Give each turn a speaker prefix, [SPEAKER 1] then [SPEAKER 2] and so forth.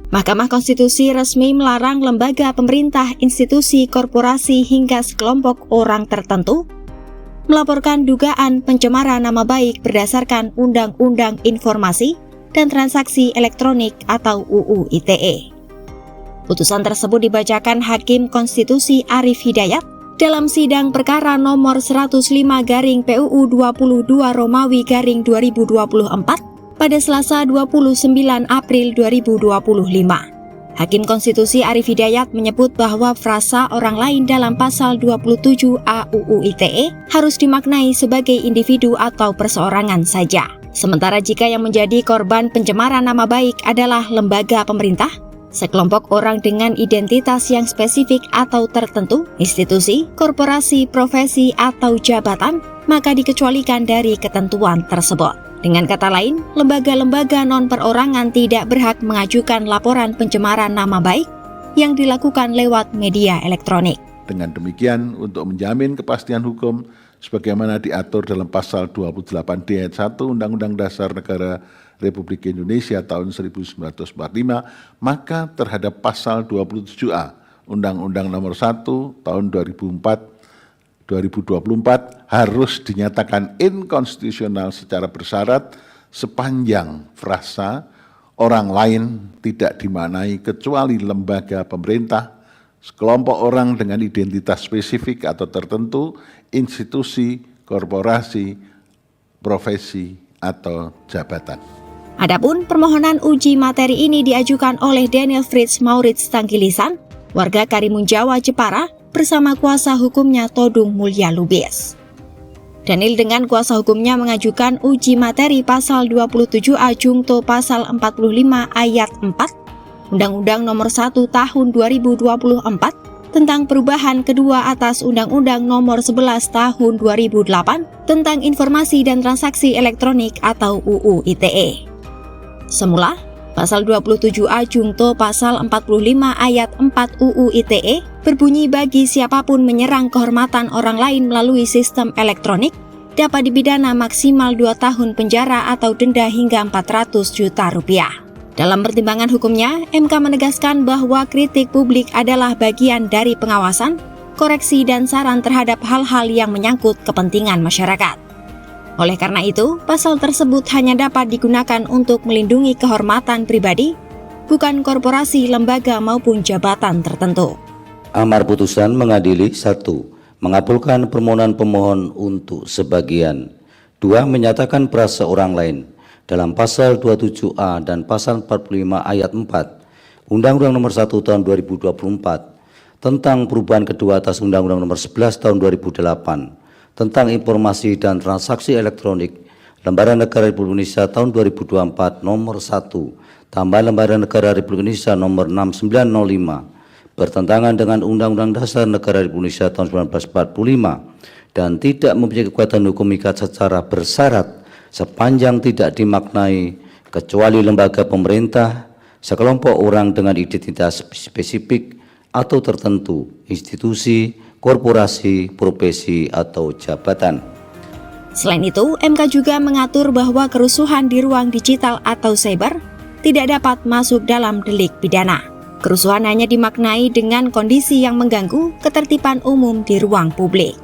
[SPEAKER 1] Mahkamah Konstitusi resmi melarang lembaga pemerintah, institusi, korporasi, hingga sekelompok orang tertentu melaporkan dugaan pencemaran nama baik berdasarkan Undang-Undang Informasi dan Transaksi Elektronik atau UU ITE. Putusan tersebut dibacakan Hakim Konstitusi Arif Hidayat dalam sidang perkara nomor 105/PUU 22 Romawi/2024 pada Selasa 29 April 2025. Hakim Konstitusi Arif Hidayat menyebut bahwa frasa orang lain dalam pasal 27A UU ITE harus dimaknai sebagai individu atau perseorangan saja. Sementara jika yang menjadi korban pencemaran nama baik adalah lembaga pemerintah, sekelompok orang dengan identitas yang spesifik atau tertentu, institusi, korporasi, profesi, atau jabatan, maka dikecualikan dari ketentuan tersebut. Dengan kata lain, lembaga-lembaga non-perorangan tidak berhak mengajukan laporan pencemaran nama baik yang dilakukan lewat media elektronik.
[SPEAKER 2] Dengan demikian, untuk menjamin kepastian hukum sebagaimana diatur dalam pasal 28D ayat 1 Undang-Undang Dasar Negara Republik Indonesia tahun 1945, maka terhadap pasal 27A Undang-Undang Nomor 1 tahun 2024 harus dinyatakan inkonstitusional secara bersyarat sepanjang frasa orang lain tidak dimaknai kecuali lembaga pemerintah, sekelompok orang dengan identitas spesifik atau tertentu, institusi, korporasi, profesi, atau jabatan.
[SPEAKER 1] Adapun permohonan uji materi ini diajukan oleh Daniel Fritz Maurits Tanggilisan, warga Karimun Jawa, Jepara, bersama kuasa hukumnya Todung Mulya Lubis. Daniel dengan kuasa hukumnya mengajukan uji materi pasal 27A Jungto pasal 45 ayat 4 Undang-Undang Nomor 1 Tahun 2024 tentang perubahan kedua atas Undang-Undang Nomor 11 Tahun 2008 tentang Informasi dan Transaksi Elektronik atau UU ITE. Semula, Pasal 27A Jungto Pasal 45 ayat 4 UU ITE berbunyi bagi siapapun menyerang kehormatan orang lain melalui sistem elektronik dapat dipidana maksimal 2 tahun penjara atau denda hingga 400 juta rupiah. Dalam pertimbangan hukumnya, MK menegaskan bahwa kritik publik adalah bagian dari pengawasan, koreksi dan saran terhadap hal-hal yang menyangkut kepentingan masyarakat. Oleh karena itu, pasal tersebut hanya dapat digunakan untuk melindungi kehormatan pribadi, bukan korporasi, lembaga maupun jabatan tertentu.
[SPEAKER 3] Amar putusan mengadili 1. Mengabulkan permohonan pemohon untuk sebagian. 2. Menyatakan frasa orang lain dalam pasal 27A dan pasal 45 ayat 4 Undang-Undang Nomor 1 Tahun 2024 tentang perubahan kedua atas Undang-Undang Nomor 11 Tahun 2008 tentang Informasi dan Transaksi Elektronik, Lembaran Negara Republik Indonesia tahun 2024 nomor 1, tambah Lembaran Negara Republik Indonesia nomor 6905, bertentangan dengan Undang-Undang Dasar Negara Republik Indonesia tahun 1945 dan tidak mempunyai kekuatan hukum ikat secara bersyarat sepanjang tidak dimaknai kecuali lembaga pemerintah, sekelompok orang dengan identitas spesifik atau tertentu, institusi, korporasi, profesi, atau jabatan.
[SPEAKER 1] Selain itu, MK juga mengatur bahwa kerusuhan di ruang digital atau cyber tidak dapat masuk dalam delik pidana. Kerusuhan hanya dimaknai dengan kondisi yang mengganggu ketertiban umum di ruang publik.